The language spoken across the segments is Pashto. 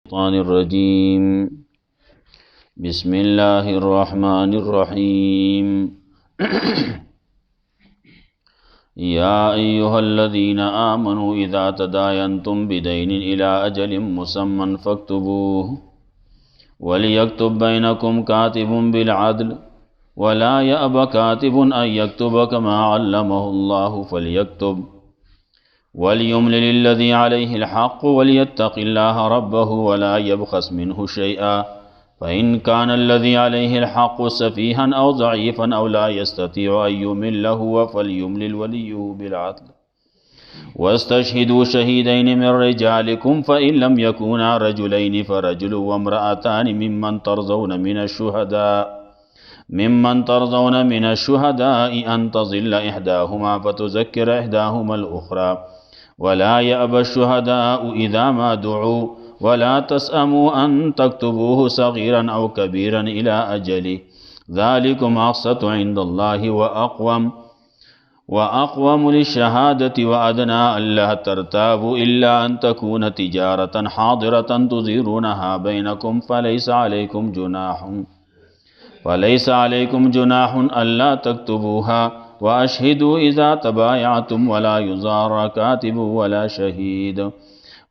الشيطان الرجيم بسم الله الرحمن الرحيم يا أيها الذين آمنوا إذا تداينتم بدين إلى أجل مسمى فاكتبوه وليكتب بينكم كاتب بالعدل ولا يأب كاتب أن يكتب كما علمه الله فليكتب وليملل الذي عليه الحق وليتق الله ربه ولا يبخس منه شيئا فإن كان الذي عليه الحق سفيها أو ضعيفا أو لا يستطيع أن يمل هو فليملل وليه بالعدل واستشهدوا شهيدين من رجالكم فإن لم يكونا رجلين فرجل وامرأتان ممن ترضون من الشهداء أن تضل إحداهما فتذكر إحداهما الأخرى ولا يأبى الشهداء إذا ما دعوا ولا تسأموا أن تكتبوه صغيرا أو كبيرا إلى أجله ذلكم أقسط عند الله وأقوم للشهادة وأدنى ألا ترتابوا إلا أن تكون تجارة حاضرة تديرونها بينكم فليس عليكم جناح ألا تكتبوها وأشهدوا إذا تبايعتم ولا يضار كاتب ولا شهيد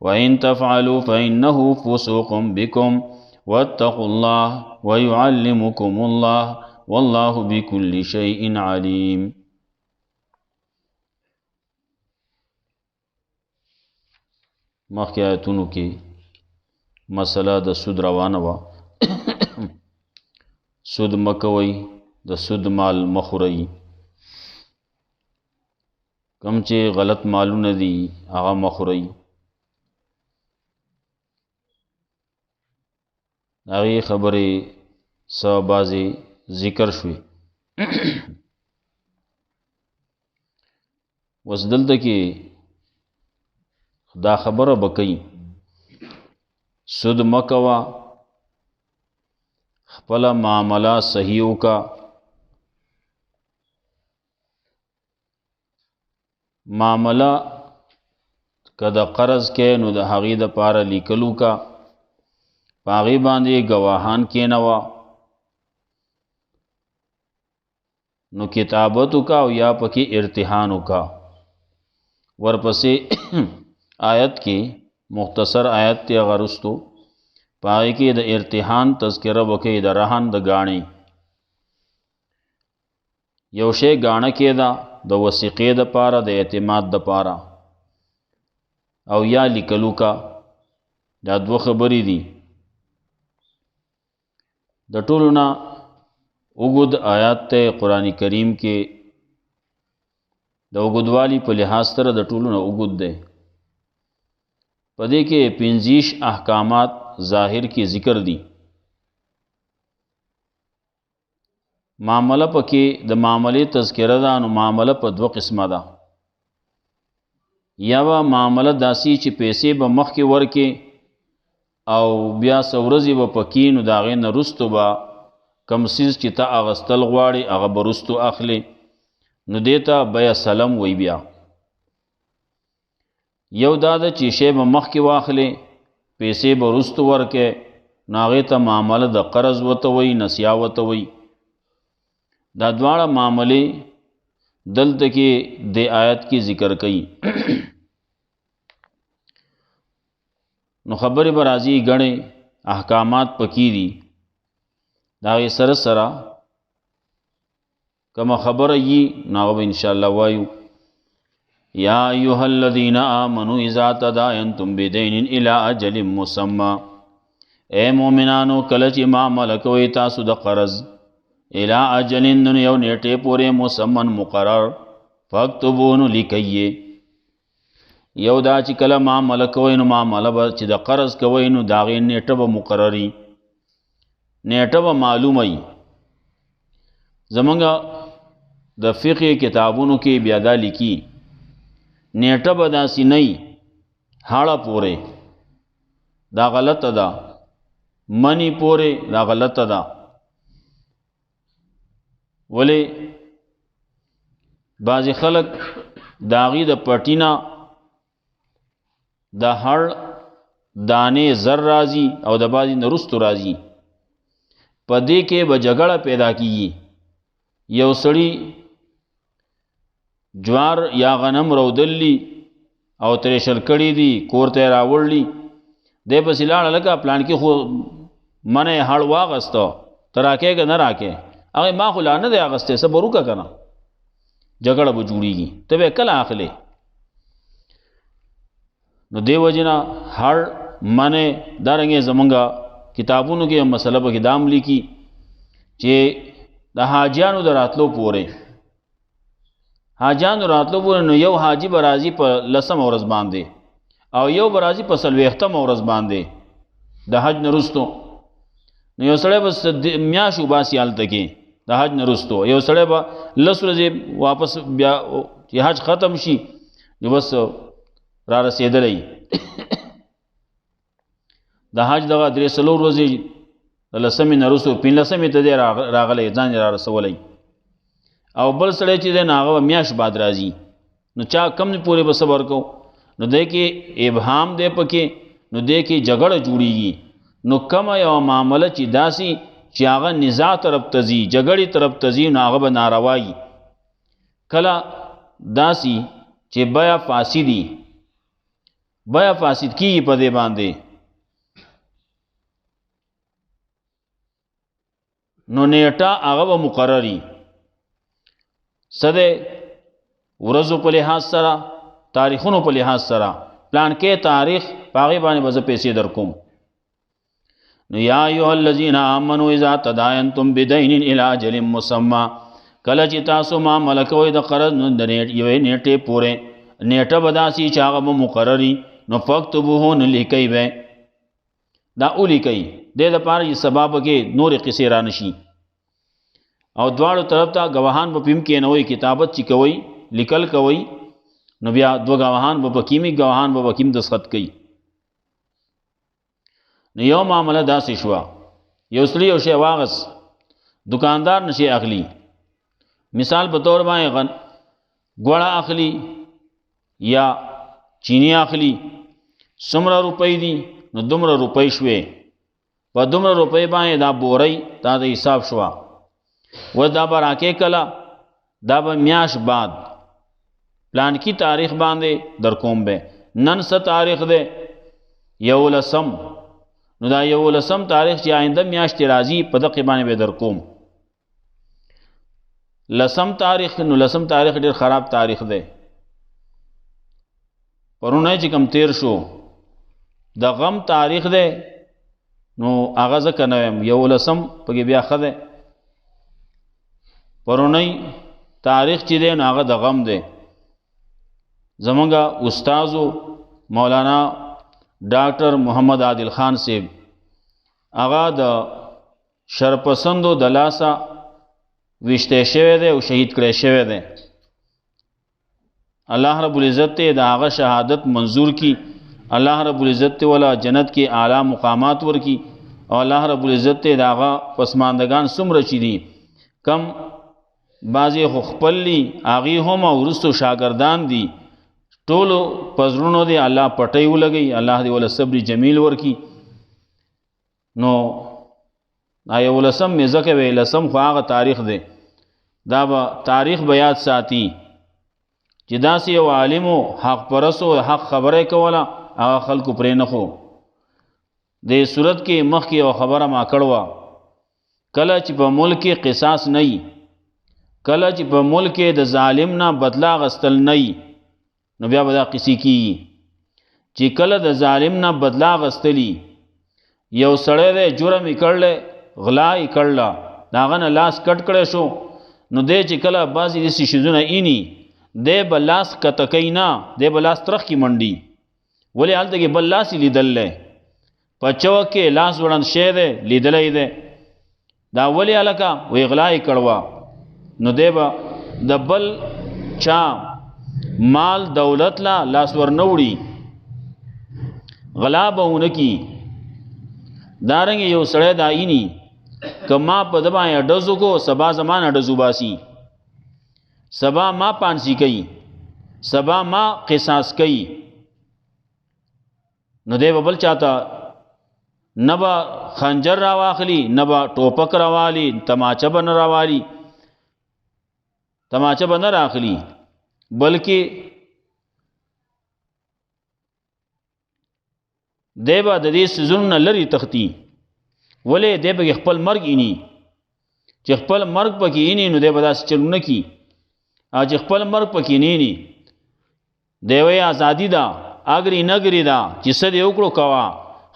وإن تفعلوا فإنه فسوق بكم واتقوا الله ويعلمكم الله والله بكل شيء عليم. مخکې آیتونو کې مسله د سود روانه وه سود مکوئ د سود مال مخورئ کم چې غلط مالونه دي هغه مخورئ هغې خبرې څه بعضې ذکر شوې اوس دلته کې دا خبره به کوي سود مکوه خپله معامله صحیح وکړه معامله که د قرض کې نو د هغې دپاره لیکلو کا په هغې باندې ګواهان کېنوه نو کتابت وکړه او یا پکې ارتهان وکړه ورپسې آیت کې مختصر آیت تی هغه رستو په هغې کې د ارتهان تذکره وکړي د رهن د ګاڼې یو شی ګاڼه کېده د وثیقې دپاره د اعتماد دپاره او یا لیکلو کا دا دوه خبرې دي د ټولو نه اوږد آیات ته قرآن کریم کې د اوږدوالي په لحاظ سره د ټولو نه اوږد دی په دې کې 25 احکامات ظاهر کی ذکر دی معامله پکې د معاملې تذکره ده نو معامله په دوه قسمه ده یا به معامله داسي چې پیسې به مخکې ورکې او بیا څه ورځې به پکې نو د هغې نه وروستو به کم څیز چې ته اغوستل غواړې هغه به وروستو اخلې نو دې ته بیع سلم وی بیا یو دا ده چې شی به مخکې واخلې پیسې به وروستو ورکې نو هغې ته معامله د قرض ورته وی نسیه ورته وی دا دواړه معاملې دلته کې د آیت کې ذکر کوي نو خبرې به راځي ګڼې احکامات پکې دي د هغې سره سره کومه خبره یي نو هغه به انشاءالله وایو یا ایها الذین آمنوا اذا تداینتم بدین الی اجل مسمى اے مومنانو کله چې معامله کوئ تاسو د قرض الی اجل نن یو نیټې پورې مسمن مقرر فاکتبون لیکئ یو دا چې کله معامله کوئ نو معامله به چې د قرض کوئ نو د هغې نیټه به مقرري نیټه به معلومه وي زمونږ د فقه کتابونو کې بیا دا لیکي نیټه به داسې نه وي هاړه پورې دا غلطه ده منی پورې دا غلطه ده ولې بعضې خلک د هغې د پټي نه د هړ دانې زر راځي او د بعضې نه رستو راځي، په دې کې به جګړه پیدا کیږي. یو سړي جوار یا غنم رودلی او ترېشل کړي دي، کور ته یې راوړلي، دی پسې لاړه لکه پلان کې خو منه یې هړ واغسته، ته راکې که نه راکې؟ هغې ما خو لا نه دی اغستی، څه به وکړه که نه، جګړه به جوړېږي، ته به یې کله اخلې؟ نو دې وجې نه هړ منې دارنګې زمونږ کتابونو کې مسله پکې دام لیکي چې د حاجیانو د راتلو پورې، حاجیانو راتلو پورې نو یو حاجي به راځي په 10مه ورځ باندې او یو به راځي په 40مه ورځ باندې د حج نه وروستو. نو یو سړی به میاشت وباسي هلته کې د حج نه وروستو، یو سړی به 10 ورځې واپس بیا چې حج ختم شي نو بس را رسېدلی. د حج دغه 3-4 ورځې د 10مې نه وروستو 15مې ته دی راغلی، ځان یې را رسولی، او بل سړی چې دی نو هغه به میاشت بعد راځي. نو چا کم پورې به صبر کو؟ نو دی کې ابهام دی پکې، نو دی کې جګړه جوړېږي. نو کومه یوه معامله چې داسې چې هغه نزاع طرف ته ځي، جګړې طرف ته ځي، نو هغه به ناروایي. کله داسې چې بیه فاسدي، بیه فاسد کېږي په دې باندې، نو نیټه هغه به مقرري څه دی؟ ورځو په لحاظ سره، تاریخونو په لحاظ سره، پلان کې تاریخ په هغې باندې به زه پیسې در کوم. نو یا ایها الذین آمنوا اذا تداینتم بدین الی اجل مسمی، کله چې تاسو معامله کوئ د قرض د یوې نیټې پورې، نیټه به داسې چې هغه به مقرري، نو فاکتبوه، نو لیکئ به، دا ولیکئ، دې دپاره چې سبا پکې نورې قصې را نشي. او دواړو طرف ته ګواهان به پیم کېنوئ، کتابت چې کوئ لیکل کوئ، نو بیا 2 ګواهان به پکې وي، ګواهان به پکې دستخط کوي. نو یو معامله داسې شوه، یو سړي یو شی واغست، دکاندار نشي اخلي، مثال په طور باندې ګوړه اخلي یا چینی اخلي، څومره روپۍ دي؟ نو دومره روپۍ شوې، په دومره روپۍ باندې دا بورۍ دا د حساب شوه، و دا به راکې کله؟ دا به میاشت بعد پلان کی تاریخ باندې در کوم به. نن څه تاریخ دی؟ 11، نو دا 11 تاریخ چې آینده میاشت راځي په دقیقه باندې به در کوم. 10 تاریخ، نو 10 تاریخ ډیر خراب تاریخ دی، پرونه چې کم تیر شو د غم تاریخ دی، نو هغه ځکه نه ویم 11 پکې بیا ښه دی، پرونی تاریخ چې دی نو هغه د غم دی. زمونږ استازو مولانا ډاکټر محمد عادل خان صاحب، هغه د شرپسندو د لاسه ویشته شوی دی او شهید کړی شوی دی. الله رب العزت ته د هغه شهادت منظور کی، الله رب العزت ته ولا جنت کې اعلی مقامات ورکی، او الله رب العزت ته د هغه پسماندگان څومره چې دي، کم بعضې خو خپل دي، هغې هم او وروستو شاګردان دي، ټولو پزړونو دی الله پټۍ ولګوي، الله دې ولا صبر جمیل ورکی. نو دا 11 مې ځکه وی 11 خو هغه تاریخ دی، دا به تاریخ به یاد ساتي چې داسې یو عالمو حق پرسو حق خبره کوله، هغه خلکو پرې نه خو. د سورت کې مخکې یو خبره ما کړوه، کله چې په ملک کې قصاص نه وي، کله چې په ملک کې د ظالم نه بدله اخیستل نه وي، نو بیا به دا قصې کېږي چې کله د ظالم نه بدله اخیستلي، یو سړی دی جرم یې کړلی، غلا یې کړله، د هغه نه لاس کټ کړی شو، نو دی چې کله بعضې داسې شیزونه ایني، دی به لاس کته کوي نه، دی به لاس ترخ کې منډي، ولې هلته کې بل لاس یې لیدلی، په چوک کې لاس وړاند شی دی لیدلی دی، دا ولې هلکه؟ وی غلا یې کړوه. نو دی به د بل چا مال دولت لا لاس ورنوړي، غلا به ونه کی. دارنګې یو سړی دا ایني که ما په ده باندې ډزو کو، سبا زمانه ډزو باسي، سبا ما پانسی کوي، سبا ما قصاص کوي. نو دی به بل چاته نه به خنجر راواخلي، نه به ټوپک راوالي، تماچه به نه راوالي، تماچه به نه راخلي، بلکې دی به د دې څیزونو نه لرې تښتي. ولې دی به خپل مرګ ایني، چې خپل مرګ پکې ایني نو دی به داسې چلونه کي، او چې خپل مرګ پکې نه ایني دی وایي ازادي ده، اګري نګري ده، چې څه دې وکړو کوه،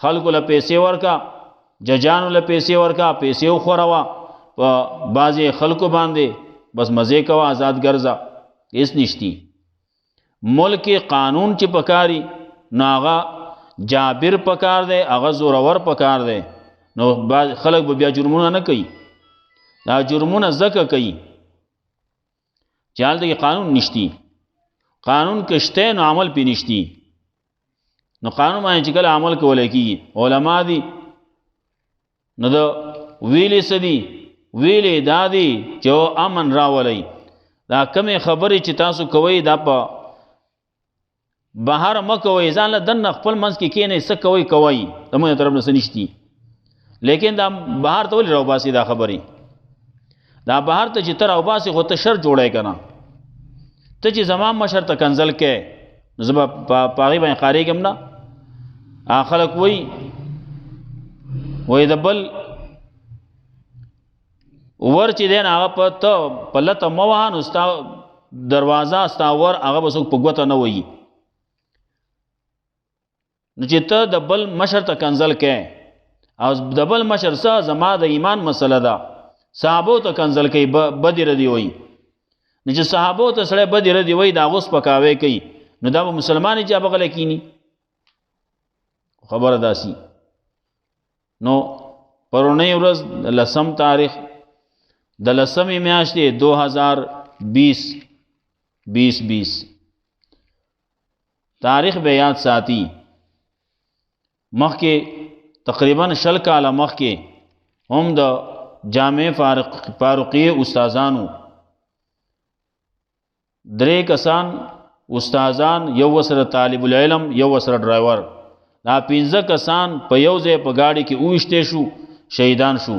خلکو له پیسې ورکا، ججانو له پیسې ورکا، پیسې وخوروه په بعضې خلکو باندې، بس مزې کوه، آزاد ګرځه، هېڅ نشتی. ملک قانون چې پکاري نو هغه جابر پکار دی، هغه زورور پکار دی. نو بعض خلک به بیا جرمونه نه کوي، دا جرمونه ځکه کوي چې هلته کې قانون نشتی. قانون که شته نو عمل پې نشتی، نو قانون باندې چې کله عمل کولی کېږي. علما دي نو د ویلې څه دي؟ ویلې دا دي چې امن راولئ. دا کمې خبرې چې تاسو کوئ دا په بهر مه کوئ، ځان له دننه خپل منځ کې کښېنئ، څه کوئ کوئ، زموږ طرف نه څه نشتي. لیکن دا بهر ته ولې راوباسي دا خبرې؟ دا بهر ته چې ته راوباسې خو ته شر جوړی که نه. ته چې زما مشر ته کنځل کې نو زه به په هغې باندې خارېږم نه. خلک وایي د بل ور چې دی نه هغه په ته په لته مه وهه نو ستا دروازه ستا ور هغه به څوک په ګوته نه وهي. نو چې ته د بل مشر ته کنځل کې او د بل مشر څه زما د ایمان مسله ده، صحابو ته کنځل کوي، بدې ردي وایي. نو چې صحابو ته سړی بدې ردي وایي د هغو سپکاوی کوي، نو دا به مسلمان چې هغه غلی کینی. خبره داسي. نو پرونی ورځ د 10 تاریخ د 10 میاشتې 2020 تاریخ به یاد ساتي. مخکې تقریبا 20 کاله مخکې هم د جامع فاروقیه استادانو 3 کسان استادان، یو وسره طالب العلم، یو وسره ډرایور، دا 15 کسان په یو ځای په گاډي کې اوښته شو، شهیدان شو.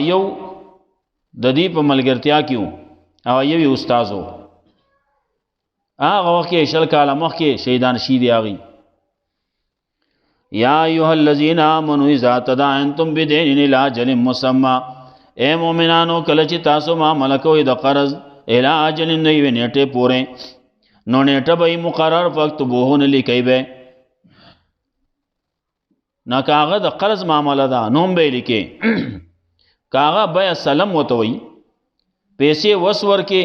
یو د دې په ملګرتیا کې و او یو استاد و. هغه وخت کې 20 کاله مخکې شهیدان شي دي هغوی. یا ایها الذین آمنوا اذا تداینتم بدین الی اجل مسمی، اے مومنانو کله چې تاسو معامله کوئ د قرض الی اجل د یوې نیټې پورې، نو نیټه به مقرر فاکتبوه نه لیکئ به. نه که هغه د قرض معامله ده نو هم به یې لیکې، که هغه بیع سلم ورته وایي، پیسې وس ورکې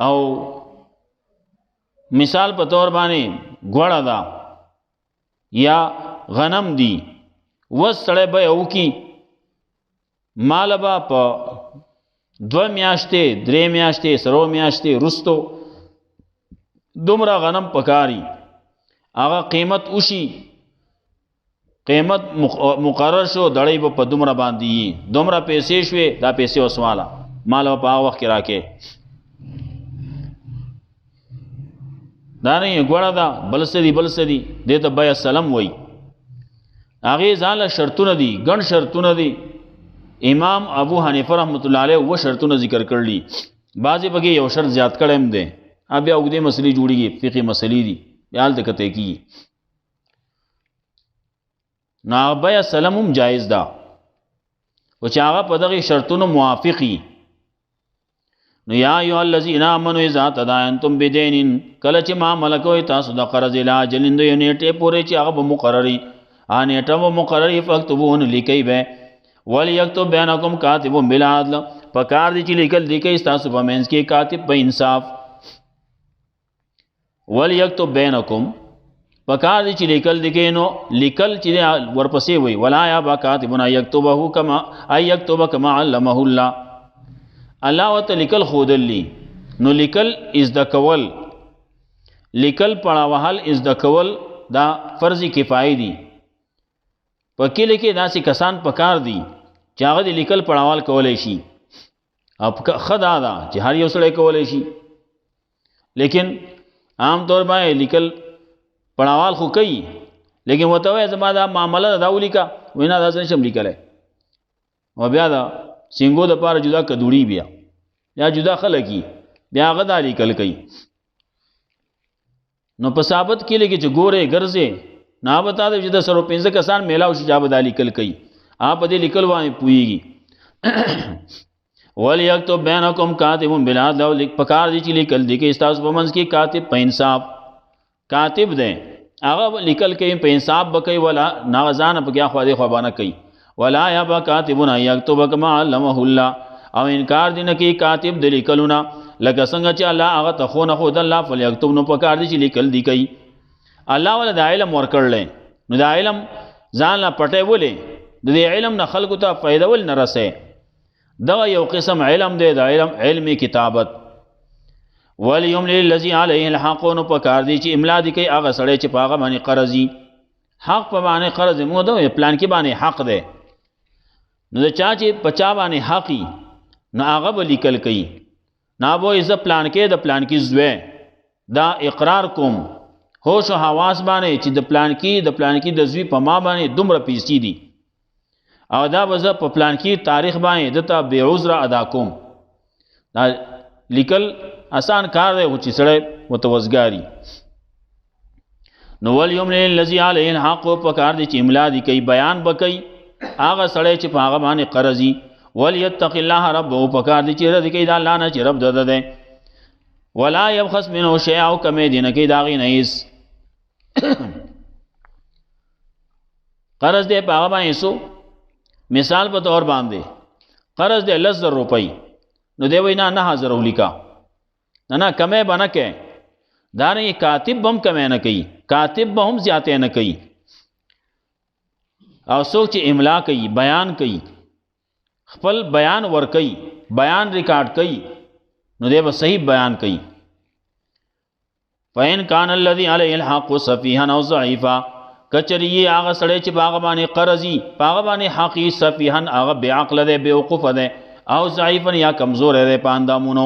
او مثال په طور باندې ګوړه ده یا غنم دی، وس سړی بیع وکړي، مال به په 2 میاشتې 3 میاشتې 3 میاشتې وروستو دومره غنم پکاري، هغه قیمت وشي، قیمت مقرر شو، دړی به په دومره باندې وي، دومره پیسې شوې، دا پیسې وسواله، مال به په هغه وخت کې راکې. دا نه یې ګوړه ده، بل څه دي بل څه دي، دې ته بیع سلم وایي. هغې ځان له شرطونه دي، ګڼ شرطونه دي. امام ابو حنیفه رحمت الله علیه 2 شرطونه ذکر کړلي، بعضې پکې یو شرط زیات کړی هم دی. بیا اوږدې مسلې جوړېږي، فقهي مسلې دي، بیا هلته کتی کېږي. نو هغه بیع سلم هم جایز ده، خو چې هغه په دغې شرطونو موافق وي. نو یا ایها الذین آمنوا اذا تداینتم بدین، کله چې معامله کوئ تاسو د قرض الی اجل د یو نیټې پورې چې هغه به مقرري، هغه نیټه به مقرري، فاکتبوه نه لیکئ به. ولیکتب بینکم کاتب بالعدل، پکار دی چې لیکل دی کوي ستاسو په منځ کې کاتب په انصاف. ولیکتب بینکم، پکار دی چې لیکل دی کوي، نو لیکل چې ورپسې وي، ولا یابا کاتب ان یکتب کما علمه الله، الله ورته لیکل ښودلی. نو لیکل ازده کول، لیکل پړاوهل ازده کول دا فرض کفایي دي. په کلي کې داسې کسان پکار دي چې هغه د لیکل پړاوال کولی شي، او ښه دا ده چې هر یو سړی کولی شي. لیکن عام طور باندې لیکل پړاوال خو کوي لیکن وته وای زما دا معامله دا ولیکا وینا دا څنګه شم لیکلای او بیا دا سینګو د پاره جدا کډوړي بیا یا جدا خلکی بیا غدا لیکل کوي نو په ثابت کې لګي چې ګوره ګرځي نا بتا دې چې د سرو 15 کسان میلاو شي جاب د لیکل کوي آپ دې لیکل وای پويږي ولیکتب بینکم کاتب بالعدل لو لیک پکار دي چې لیکل دي کې استاد په منځ کې کاتب په انصاف کاتب دی هغه لیکل کوي په انصاف بکوي ولا ناغزان په کې خو دې خو باندې کوي ولا یبا کاتبنا یکتب کما علمه الله او انکار دي نه کوي کاتب د لیکلونه لکه څنګه چې الله هغه ته خو نه خو د الله فلیکتب نو پکار دي چې لیکل دي کوي الله ولا د علم ورکړل نو د علم ځان لا پټه ولې د علم نه خلکو ته فائدہ ول نه رسې دا یو قسم علم دی د علم کتابت وليملل الذي عليه الحق نو پکار دی چې املا دی کوي هغه سړی چې پاغه باندې قرضي حق په باندې قرض مو ده پلان کې باندې حق دی نو د چا چې پچا باندې حقي نو هغه به لیکل کوي نا وو از پلان کې د پلان کې زوی دا اقرار کوم هوش او حواس باندې چې د پلان کې د زوی په ما باندې دومره پیسې دي او دا وزه په پلان کې تاریخ باندې دته بے عذر ادا کوم دا لیکل آسان کار دی چې سره متوزګاری نو ول الذی علیه الحق په کار دی چې املا دی کوي بیان بکئی هغه سره چې په هغه باندې قرضی وليتق الله ربه په کار دی چې رد کوي دا الله نه چې رب دده ده ولا يبخس منه شيئا او کم دینه کې داغي نه هیڅ قرض دی په هغه باندې سو مثال په تور باندې قرض دے 10,000 روپۍ نو دی وینا 9,000 ولیکا نه کمه بنه کې دا نه کاتب بم کمه نه کوي کاتب به هم زیاته نه کوي او څوک چې املا کوي بیان کوي خپل بیان ور کوي بیان ریکارډ کوي نو دی به صحیح بیان کوي فین کان الذی علیه الحق صفیحا او ضعیفا کچری هغه سړی چې باغ باندې قرضی باغ باندې حقی صفیحن هغه بے عقل ده بے وقوف ده او ضعیفن یا کمزور ده پاندامونو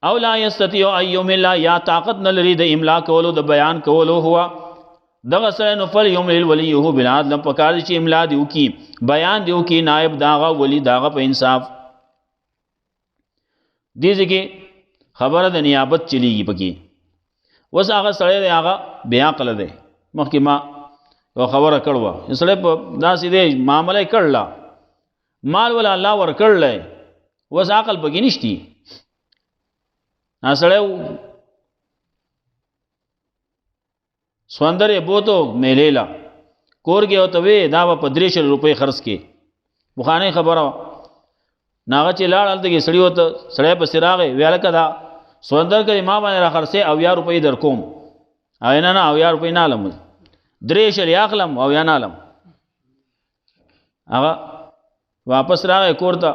او لا یستطيع ایوم لا یا طاقت نه لري د املا کولو د بیان کولو هوا دغه سړی نو فل یوم الولیه بالعدل پکار چې املا دیو کی بیان دیو کی نائب داغه ولی داغه په انصاف دې ځکه خبره د نیابت چلیږي پکې وس هغه سړی دی هغه بیا عقل دی مخکې ما یو خبره کړوه سړی په داسې دی معامله کړله مال ولا الله ور کړل وس عقل پکې نشتی سړی سوندرې بوتو میلیلا کورګې او ته وې دا په 300 روپۍ خرڅ کې بخانه خبره ناغه چې لاړ هلته کې سړی وته سړی په سراغه ویل کدا سوندر کړي ما باندې را خرڅه او 1000 روپۍ در کوم نه او 1000 روپۍ نه علم 300 اخلم او یا نه علم هغه واپس راغی کورته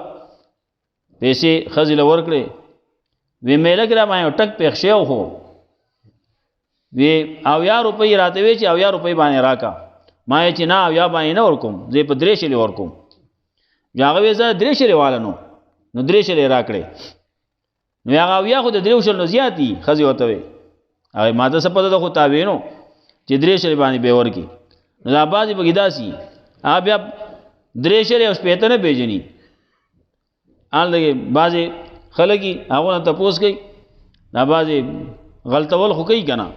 پیسې خزل ورکړي وی میله کړه ما ټک پېښ شو خو وی او 1000 روپۍ راته وی چې او 1000 روپۍ باندې راکا ما چې نه او یا باندې نه ورکوم زه په 300 ورکوم هغه وی زه 300 والنو نو 300 راکړي نو هغه بیا خو د 300 نو زیاتی خزي وته وي هغه ماته سپته د خو تابینو چې 300 باندې به ورکی نو دا بازي بګیداسي هغه بیا 300 او شپته نه پیژني آل دغه بازي خلګي هغه ته پوس کوي دا بازي غلطول خو کوي کنه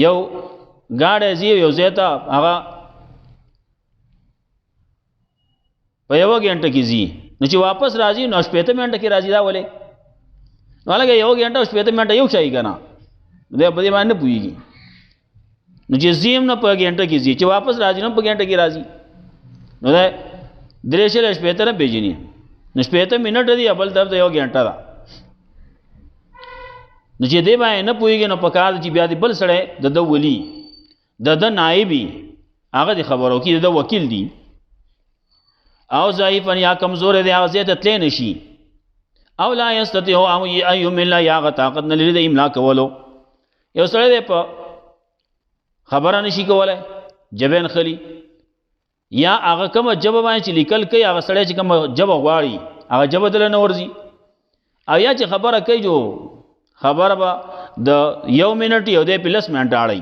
یو گاډه زی یو زیتا هغه په یو غنټه کې زی نو چې واپس راځي نو شپته منټه کې راځي دا ولې نو لکه یو غنټه او شپته منټه یو شي کنه دې په دې باندې پويږي نو چې زیم نه په غنټه کې زی چې واپس راځي نو په غنټه کې راځي نو دا درېشل شپته نه پیژني نو شپته منټه دی خپل طرف ته یو غنټه دا نو چې دې باندې نه پويږي نو په کار چې بیا دې بل سره د ولی د نائبي هغه د خبرو کې د وکیل دی او ضعیفن یا کمزور دی هغه زیات تل نشي او لا یستطيع ایوم لا یا طاقت نه لري د املا کولو یو سره دی په خبره نشي کولای جبین خلی یا هغه کوم جواب باندې لیکل کوي هغه سره چې کوم جواب غواړي هغه جواب دل نه ورزي او یا چې خبره کوي جو خبره به د 1 منټ یو دی په 10 منټ اړی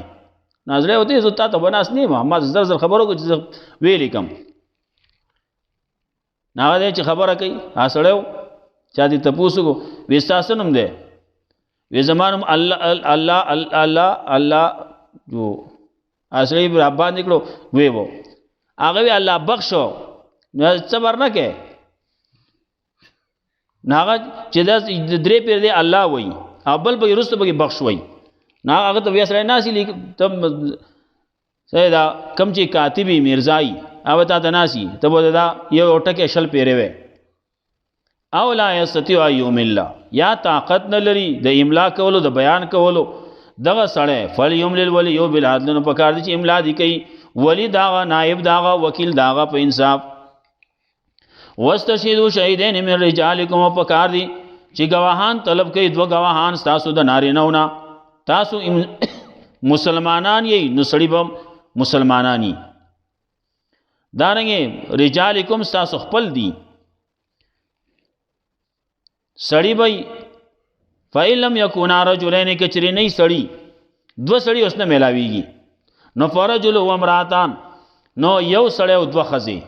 ناظره وته زه تا ته بناس نه ما زر زر خبرو کو چې ویلې کم نه دی چې خبره کوي اسړیو چا دې تپوسو کو وستاسنم دی وی زمانم الله الله الله الله جو اسړی پر ابا نکړو وی وو هغه وی الله بخښو نو صبر نه کې ناغه چې د درې پیر دی الله وای ابل به رسته به بخښ وای ناغه ته ویسره ناسی لیک تم سیدا کم چې کاتبی میرزای او تا تناسی ته دا یو ټکه شل پیره وې او لا یستطيع ایوم الله یا طاقت نه لري د املا کولو د بیان کولو دغه سړی فلیملل ولی یو بالعدل نو پکار دي چې املا دی کوي ولی داغه نائب داغه وکیل داغه په انصاف واستشهدوا شهیدین من رجالکم پکار دي چې گواهان طلب کوي دو گواهان تاسو د نارینهونه تاسو مسلمانان یې نو سړي به مسلمانان یې دارنګه رجالکم تاسو خپل دي سړی بای فإلم یکونا رجلین کچری نه سړی دو سړی اوس نه ملاویږي نو فرجل و امراتان نو یو سړی او دو خزی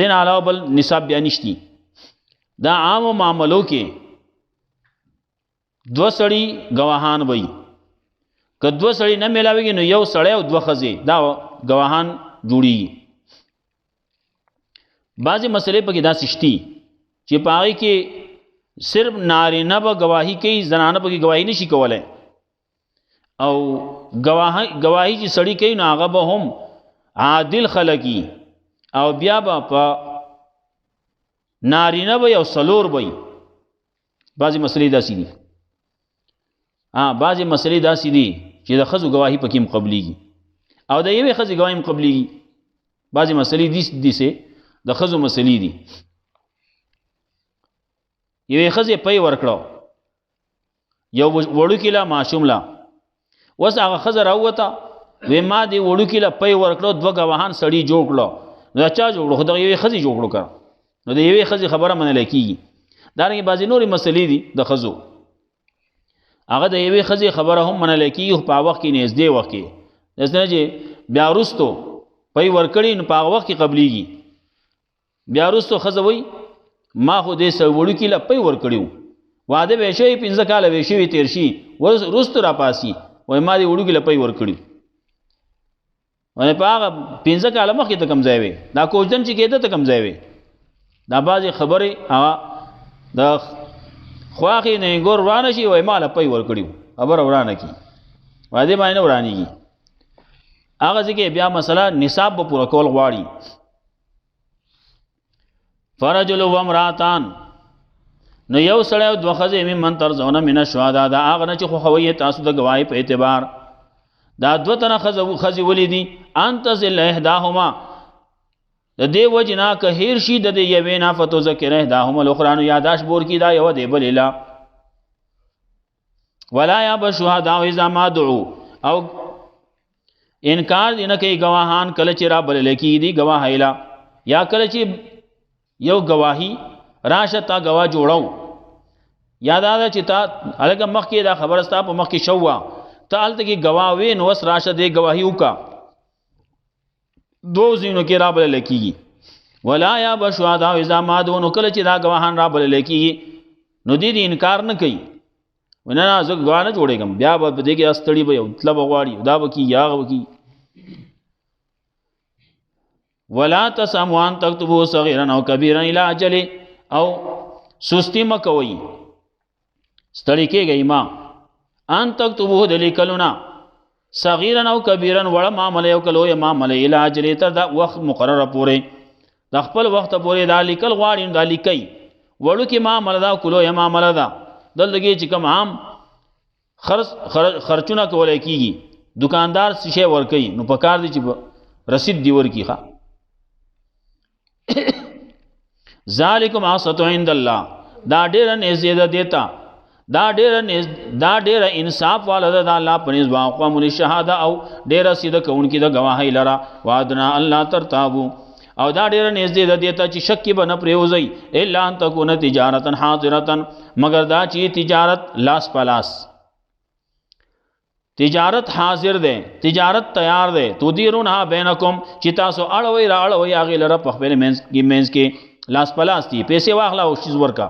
دین علاوه بل نصاب بیا نشتی دا عام معاملو کې دو سړی گواهان وای که دو سړی نه ملاویږي نو یو سړی او دو خزی دا گواهان جوړي بعضی مسئلے پکې دا سشتي چې پاره کې صرف نارینه به گواہی کوي زنانه به گواہی نشي کولای او گواہی چې سړی کوي نو هغه به هم عادل خلقي او بیا به په نارینه به یو سلور وي بعضی مسلې داسې دي بعضی مسلې داسې دي چې د خزو گواہی پکې هم قبليږي او د یوې خزې گواہی هم قبليږي بعضی مسلې دي سه د خزو مسلې دي یوې خزې پي ورکړو یو وړوکی لا معصوم لا وس هغه خزه راوته وې ما دې وړوکی لا پي ورکړو دوه گواهان سړی جوړ کړو دا چا جوړ خو د یوې خزې جوړ کړو نو د یوې خزې خبره منل کیږي دا رنګ بعضی نورې مسلې دي د خزو هغه د یوې خزې خبره هم منل کیږي په وخت کې نږدې وخت کې دسنه چې بیا وروستو پي ورکړي نو په وخت کې قبليږي بیا وروستو خزه وای ما خو دې سړوړو کې لپې ور کړیو واده به شي 15 کال به شي تیر شي ورست را پاسي وای ما دې وړو کې لپې ور کړیو ونه پاغه 15 کال مخکې ته کم ځای وي دا کوجدن چې کېده ته کم ځای وي دا بازي خبره هغه د خواخې نه ګور ورانه شي وای ما لپې ور کړیو خبر ورانه کی واده باندې ورانیږي هغه ځکه بیا مسله نصاب به پوره کول غواړي فرجل و امراتان نو یو سړی او دوه خزې ممن ترضون من الشهداء دا هغه نه چې خو خوي تاسو د گواهی په اعتبار دا دوه تنه خزې ولیدي انت ذل احداهما د دې وجنا که هیر شي د دې یوې نه فتو ذکر احداهما الاخرى نو یاداش بور کی دا یو دی بل اله ولا یا بشهداء اذا ما دعوا او انکار دینه کوي گواهان کله چې را بل لکی دي گواه ایلا یا کله چې یو گواہی راشه تا گواه جوړاو یاد آده چې تا الګ مخ کې دا خبر استا په مخ کې شوا ته الته کې گواه وې نو وس راشه دې گواہی وکا دو زینو کې را بل لکیږي ولا یا بشهداء اذا ما دون کله چې دا گواهان را بل لکیږي نو دې انکار نه کوي ونه زه گواه نه جوړېږم بیا به دې کې استړي به مطلب غواړي دا وکي یا وکي ولا تسموا ان تكتبوا صغيرا او كبيرا الى اجل او سستی مکوي ستړي کېږي ما ان تكتبوا دلیکلنا صغيرا او كبيرا وړ معاملې او کلو یا معاملې الى اجل تر دا وخت مقرره پوره د خپل وخت پوره دا لیکل غواړي دا لیکي وړو کې معاملې دا کلو یا معاملې دا دلته چې کوم عام خرچونه کولای کیږي دکاندار شی ور کوي نو په کار دي چې رسید دی ور کیخه ذالکم عصت عند الله دا ډیر نزیده دیتا دا ډیر انصاف والا د الله پنځ واقوا من شهاده او ډیر سید کون کی د گواهی لرا وادنا الله ترتابو او دا ډیره نږدې ده دې ته چې شک کې به نه پرېوځئ الا ان تکونه تجارتا حاضرتا مگر دا چې تجارت لاس پلاس تجارت حاضر ده تجارت تیار ده تدیرونها بینکم چې تاسو اړوي را اړوي هغې لره په خپل منځ کې لاس پلاس دي پیسې واخله او شیز ورکا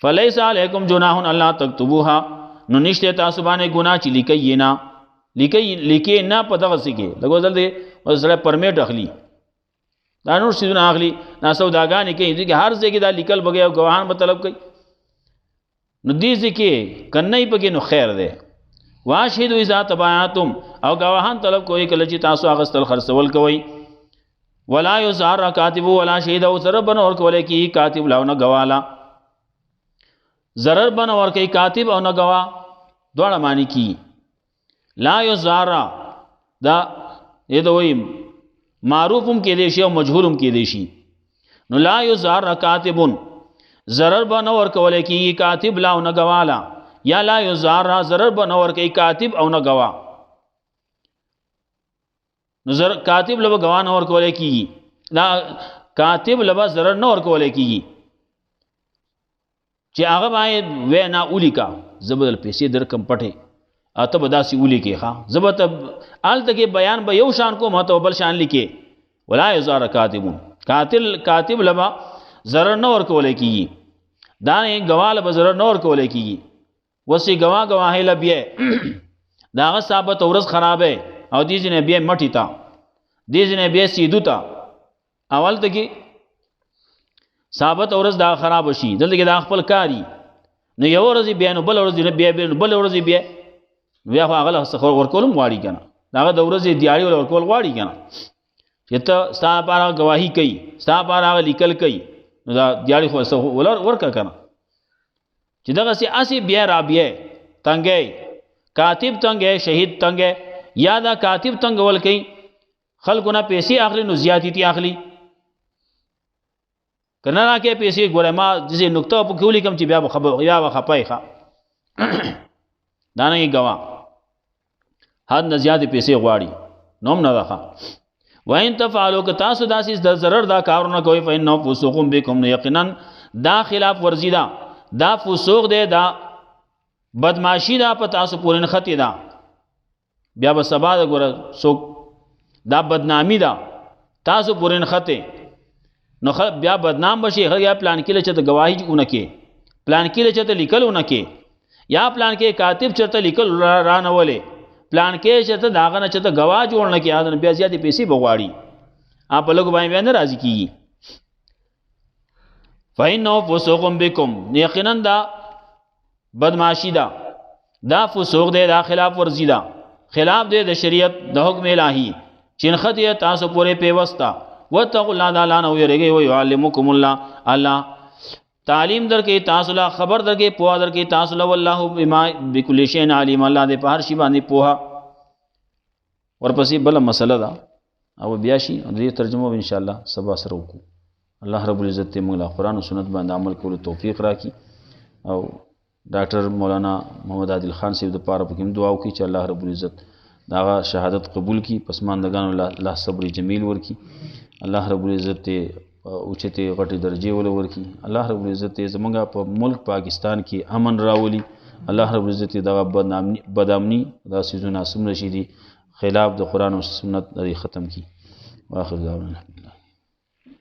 فلیس علیکم جناح الله تکتبوها نو نشته تاسو باندې ګناه چې لیکي نه لیکي نه په دغه څه کې لګو ځل دی سره پرمیټ اخلي دا نور سيزونه اخلي نا سوداګانې کوي چې هر ځای کې دا لیکل بګي او ګواهان به طلب کوي نو دې ځکه کنه پکې نو خیر دی واشهدوا اذا تبايعتم او ګواهان طلب کوي کله چې تاسو اغستل خرڅول کوي ولا يزار كاتب ولا شهيد او سره بن اور کولای کی کاتب لاونه گوالا ضرر بن اور کوي کاتب او نه گوا دواړه معنی کی لا يزار دا یہ تو وہی معروفم کې دی شی او مجهولم کې دی شي نو لا يزار کاتب ضرر بن اور کولای کی کاتب لاونه گوالا یا لا یزار ضرر بنور کوي کاتب او نه گوا نظر کاتب لبا گوا نه ور کولای کیږي دا کاتب لبا ضرر نه ور کولای کیږي چې هغه باید و نه اولیکا زبدل پیسې در کم پټه اته بداسي اولیکي ها زبت آلته کې بیان به یو شان کو مته بل شان لیکي ولا یزار کاتب لبا ضرر نه ور کولای کیږي دا نه گوال به ضرر نه ور کولای کیږي وسی گواهی لبیه داغه ثابت ورځ خرابه او دې ځنه بیا مټی تا دې ځنه بیا سیدو تا اول ته کې ثابت ورځ دا خراب شي دلته کې دا خپل کاری نو یو ورځ بیا نو بل ورځ بیا بل ورځ بیا هغه څخه ورکولم واړی کنه داغه د ورځ دیاړي ورکول واړی کنه چې ته ستا لپاره گواہی کوي ستا لپاره لیکل کوي نو دا دیاړي خو ورکا کنه چې دغه سي اسی بیا را بیا تنګي کاتب تنګي شهید تنګي یا دا کاتب تنګول کوي خلکونه پیسې اخلي نو زیاتی تی اخلي کنه راکې پیسې ګوره ما دې نقطه په کولی کوم چې بیا خبر یا خپای ښه دا نه غوا حد نه زیات پیسې غواړي نوم نه راخه وین تفعلوا که تاسو داسې د ضرر دا کارونه کوي فإنه فسوق بكم یقینا دا خلاف ورزی دا فسوق دی دا بدمعشی دا په تاسو پورې نختی دا بیا به سبا د ګوره سوق دا بدنامی دا تاسو پورې نختی نو بیا بدنام بشي یا پلان کې لچته گواہی اونکه پلان کې لچته لیکل اونکه یا پلان کې کاتب چرته لیکل را نه ولې پلان کې چرته داغه نه چرته گواه جوړ نه کې اذن بیا زیاتې پیسې بغواړي اپ لوګ باندې بیان راضی کیږي فإنه فسوق بكم یقینا دا بدمعشی دا فسوق دی دا خلاف ورزی دا خلاف دی د شریعت د حکم الهی چنخت تاسو پورې پیوستا وتقوا الله تعالی نو یریږي او يعلمکم الله تعلیم درکې تاسو لا خبر درکې پوها درکې تاسو لا والله بما بكل شيء علیم الله دې په هر شی باندې پوها ورپسې بل مسله دا او بیا شي دې ترجمه ان شاء الله سبا سره وکړو الله رب العزت دې موږ له قرآن او سنت باندې عمل کولو توفیق راکړي او ډاکټر مولانا محمد عادل خان صاحب د پاره پکې دعا وکړي چې الله رب العزت دا شهادت قبول کړي پسماندگانو الله صبر جمیل ورکړي الله رب العزت دې اوچته غټي درجه ول ورکړي الله رب العزت دې زمونږ په ملک پاکستان کې امن راولي الله رب العزت دا بدامنی دا سيزونه سم رشيدي خلاف د قرآن او سنت لري ختم کړي واخر دعوانا